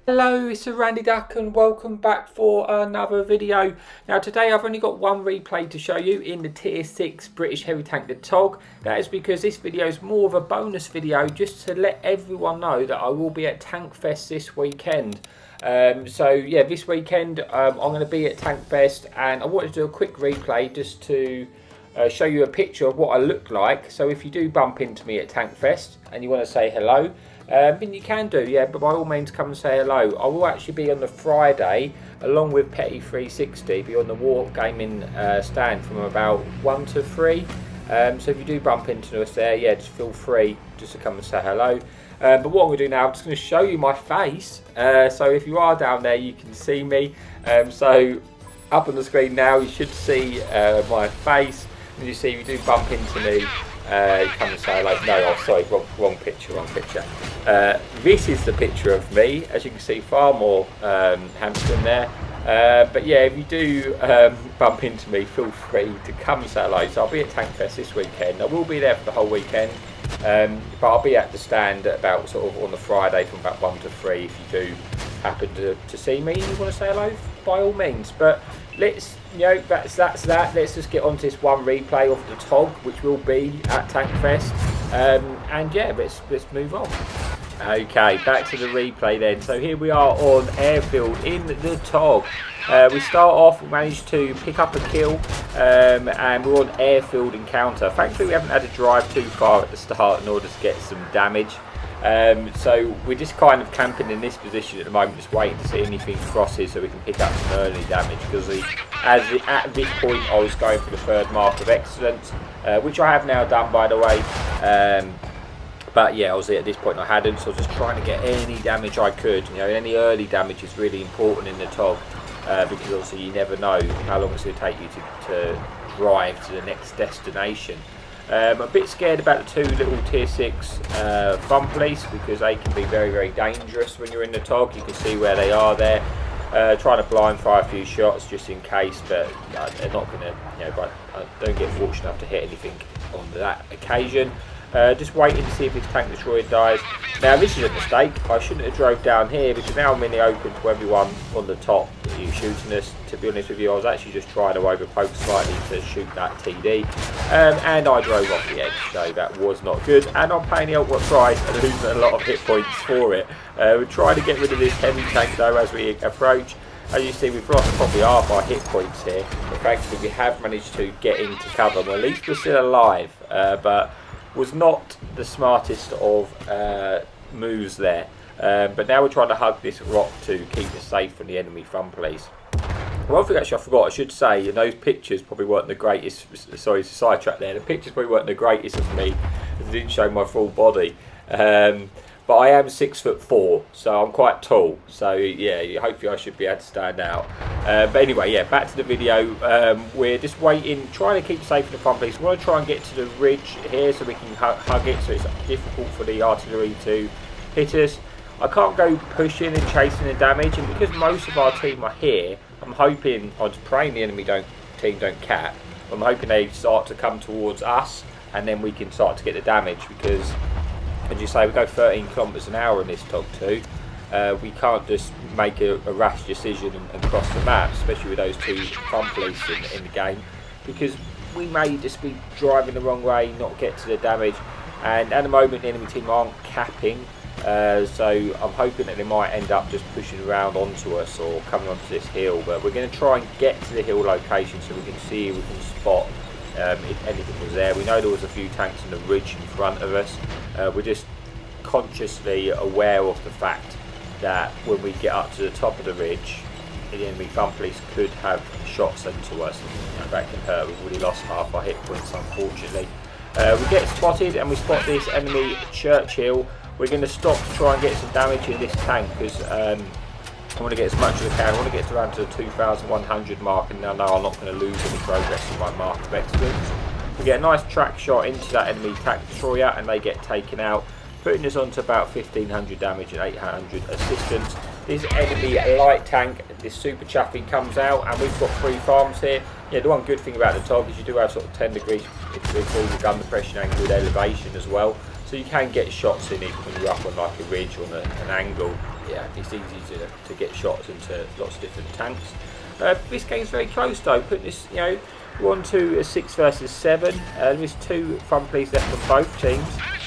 Hello, it's a Randy Duck and welcome back for another video. Now today I've only got one replay to show you in the Tier 6 British Heavy Tank, the Tog. That is because this video is more of a bonus video just to let everyone know that I will be at TankFest this weekend. So yeah, this weekend I'm going to be at TankFest and I wanted to do a quick replay just to show you a picture of what I look like. So if you do bump into me at TankFest and you want to say hello, then you can do, yeah, but by all means come and say hello. I will actually be on the Friday along with Petty 360, be on the War Gaming stand from about 1 to 3. So if you do bump into us there, yeah, just feel free just to come and say hello. But what I'm going to do now, I'm just going to show you my face. So if you are down there, you can see me. So up on the screen now, you should see my face. And you see, if you do bump into me, come and say hello. No, oh, sorry, wrong picture. This is the picture of me. As you can see, far more handsome there. But yeah, if you do bump into me, feel free to come and say hello. So I'll be at TankFest this weekend. I will be there for the whole weekend. But I'll be at the stand at about sort of on the Friday from about 1 to 3 if you do happen to see me and you want to say hello, by all means. But let's, that's that. Let's just get on to this one replay of the Tog, which will be at TankFest. And yeah, let's move on. Okay, back to the replay then. So here we are on airfield in the Tog. We start off, we managed to pick up a kill, and we're on airfield encounter. Thankfully we haven't had to drive too far at the start in order to get some damage. So we're just kind of camping in this position at the moment, just waiting to see anything crosses so we can pick up some early damage, because at this point I was going for the third mark of excellence, which I have now done, by the way. But yeah, obviously at this point I hadn't, so I was just trying to get any damage I could. Any early damage is really important in the Tog, because obviously you never know how long it's going to take you to drive to the next destination. I'm a bit scared about the two little Tier 6 fun police, because they can be very, very dangerous when you're in the Tog. You can see where they are there. Trying to blind fire a few shots just in case, but they're not going to, but I don't get fortunate enough to hit anything on that occasion. Just waiting to see if this tank destroyer dies. Now this is a mistake. I shouldn't have drove down here, because now I'm in the open to everyone on the top who's shooting us. To be honest with you, I was actually just trying to overpoke slightly to shoot that TD, and I drove off the edge, so that was not good, and I'm paying the ultimate price and losing a lot of hit points for it. We're trying to get rid of this heavy tank though as we approach. As you see, we've lost probably half our hit points here, but thankfully we have managed to get into cover. Well, at least we're still alive, but was not the smartest of moves there. But now we're trying to hug this rock to keep us safe from the enemy fun police. One thing actually I forgot, I should say, those pictures probably weren't the greatest. Sorry, it's a sidetrack there. The pictures probably weren't the greatest of me, as they didn't show my full body. But I am 6'4", so I'm quite tall. So yeah, hopefully I should be able to stand out. But anyway, yeah, back to the video. We're just waiting, trying to keep safe in the front police. We want to try and get to the ridge here so we can hug it, so it's difficult for the artillery to hit us. I can't go pushing and chasing the damage, and because most of our team are here, I'm hoping, I'm just praying the enemy team don't cap. I'm hoping they start to come towards us, and then we can start to get the damage, because as you say, we go 13 kilometers an hour in this Tog II. We can't just make a rash decision and cross the map, especially with those two fun police in the game, because we may just be driving the wrong way, not get to the damage. And at the moment the enemy team aren't capping, so I'm hoping that they might end up just pushing around onto us or coming onto this hill. But we're going to try and get to the hill location so we can see, we can spot if anything was there. We know there was a few tanks on the ridge in front of us. We're just consciously aware of the fact that when we get up to the top of the ridge, the enemy fun police could have shots into us, and that can hurt. We've already lost half our hit points, unfortunately. We get spotted and we spot this enemy Churchill. We're going to stop to try and get some damage in this tank, because I want to get as much as I can. I want to get to around to the 2,100 mark, and now I'm not going to lose any progress in my mark of excellence. We get a nice track shot into that enemy tank destroyer, and they get taken out, putting us on to about 1,500 damage and 800 assistance. This enemy light tank, this super chaffy, comes out, and we've got 3 farms here. Yeah, the one good thing about the Tog is you do have sort of 10 degrees of gun depression and good elevation as well, so you can get shots in it when you're up on like a ridge or an angle. yeah, it's easy to get shots into lots of different tanks. This game's very close though, putting this, you know, we're on to a 6 versus 7. There's 2 front police left on both teams.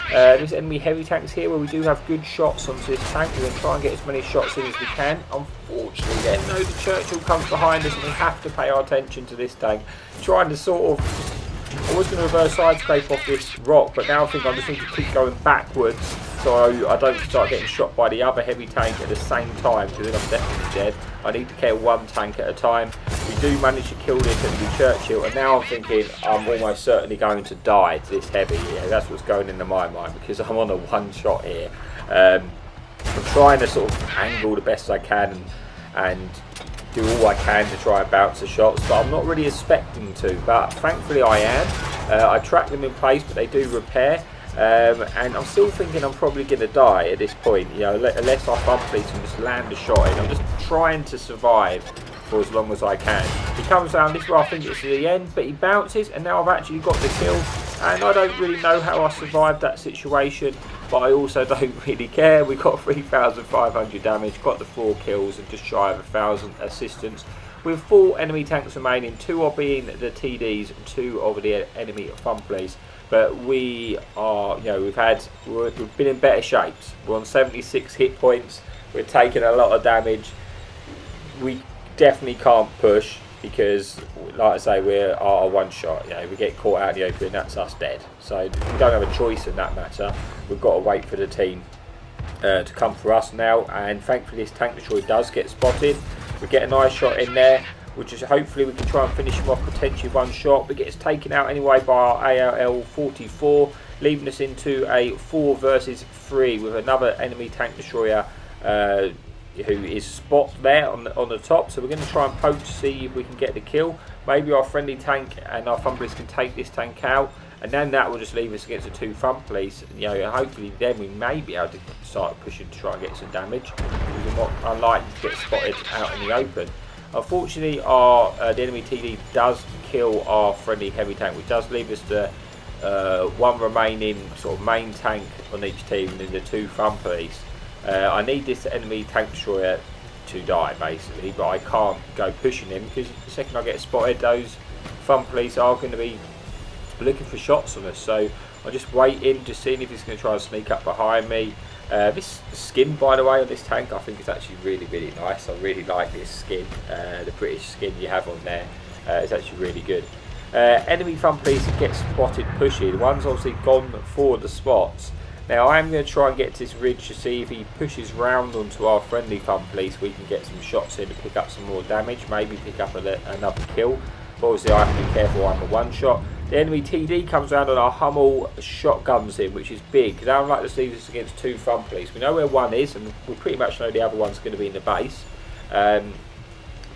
There's enemy heavy tanks here where we do have good shots onto this tank. We're going to try and get as many shots in as we can. Unfortunately then, no, the Churchill comes behind us and we have to pay our attention to this tank. Trying to sort of, I was going to reverse side scrape off this rock, but now I think I just need to keep going backwards so I don't start getting shot by the other heavy tank at the same time, because then I'm definitely dead. I need to kill one tank at a time. We do manage to kill this enemy Churchill, and now I'm thinking I'm almost certainly going to die to this heavy. Yeah, that's what's going into my mind, because I'm on a one shot here. I'm trying to sort of angle the best I can and do all I can to try and bounce the shots, but I'm not really expecting to, but thankfully I am. I track them in place, but they do repair. And I'm still thinking I'm probably going to die at this point, you know, unless our front police can just land a shot in. I'm just trying to survive for as long as I can. He comes down, this is where I think it's the end, but he bounces, and now I've actually got the kill, and I don't really know how I survived that situation, but I also don't really care. We got 3,500 damage, got the 4 kills, and just shy of 1,000 assistance. With 4 enemy tanks remaining, 2 are being the TDs and 2 are the enemy front police. But we are, you know, we've been in better shapes. We're on 76 hit points. We're taking a lot of damage. We definitely can't push because, like I say, we're a one shot. You know, we get caught out in the open, that's us dead. So we don't have a choice in that matter. We've got to wait for the team to come for us now. And thankfully, this tank destroyer does get spotted. We get a nice shot in there, which is hopefully we can try and finish him off potentially one shot, but gets taken out anyway by our ALL 44, leaving us into a 4 versus 3 with another enemy tank destroyer who is spot there on the top. So we're going to try and poke to see if we can get the kill. Maybe our friendly tank and our front police can take this tank out, and then that will just leave us against the 2 front police. You know, hopefully then we may be able to start pushing to try and get some damage. We're not unlikely to get spotted out in the open. Unfortunately, the enemy TD does kill our friendly heavy tank, which does leave us the 1 remaining sort of main tank on each team and then the 2 front police. I need this enemy tank destroyer to die basically, but I can't go pushing him because the second I get spotted, those front police are going to be looking for shots on us. So I'm just waiting, just seeing if he's going to try and sneak up behind me. This skin, by the way, on this tank, I think is actually really, really nice. I really like this skin, the British skin you have on there. It's actually really good. Enemy front police get spotted pushing. The one's obviously gone for the spots. Now I'm going to try and get to this ridge to see if he pushes round onto our friendly front police. We can get some shots in to pick up some more damage, maybe pick up another kill. But obviously I have to be careful, I'm a one shot. The enemy TD comes around on our Hummel, shotguns him, which is big, because I don't like to leave us against 2 front police. We know where one is, and we pretty much know the other one's going to be in the base.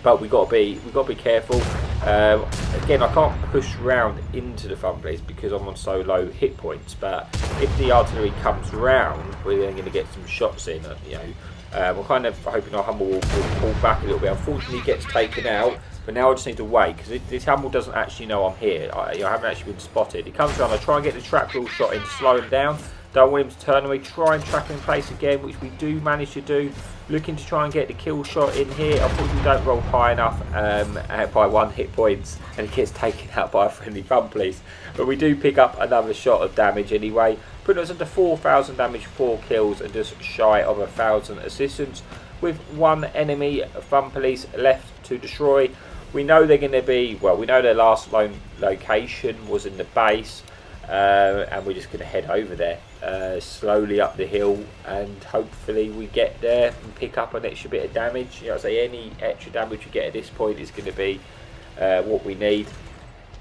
But we've got to be careful. Again, I can't push round into the front police because I'm on so low hit points. But if the artillery comes round, we're then going to get some shots in. You know, we're kind of hoping our Hummel will pull back a little bit. Unfortunately, he gets taken out. But now I just need to wait, because this Hummel doesn't actually know I'm here. I haven't actually been spotted. He comes around, I try and get the trap wheel shot in to slow him down. Don't want him to turn away, try and track him in place again, which we do manage to do. Looking to try and get the kill shot in here. Unfortunately, we don't roll high enough by 1 hit points, and he gets taken out by a friendly front police. But we do pick up another shot of damage anyway, putting us into 4,000 damage, 4 kills, and just shy of 1,000 assistance. With 1 enemy front police left to destroy. We know they're going to be, well, we know their last location was in the base, and we're just going to head over there, slowly up the hill, and hopefully we get there and pick up an extra bit of damage. You know, I say any extra damage we get at this point is going to be what we need.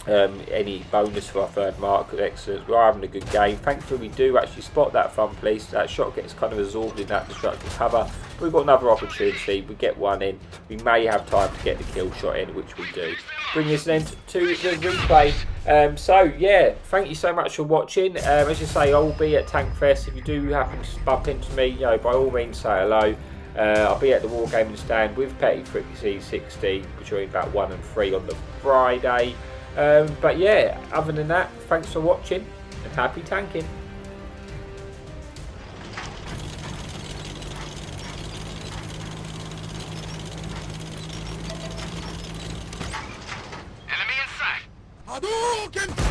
Any bonus for our 3rd mark, excellent. We are having a good game. Thankfully, we do actually spot that front police. That shot gets kind of absorbed in that destructive cover. We've got another opportunity. We get one in. We may have time to get the kill shot in, which we do. Bring us then to the replay. So yeah, thank you so much for watching. As you say, I will be at TankFest. If you do happen to bump into me, you know, by all means say hello. I'll be at the Wargaming stand with Petty Frequency 60 between about 1 and 3 on the Friday. But yeah, other than that, thanks for watching and happy tanking. Hadouken!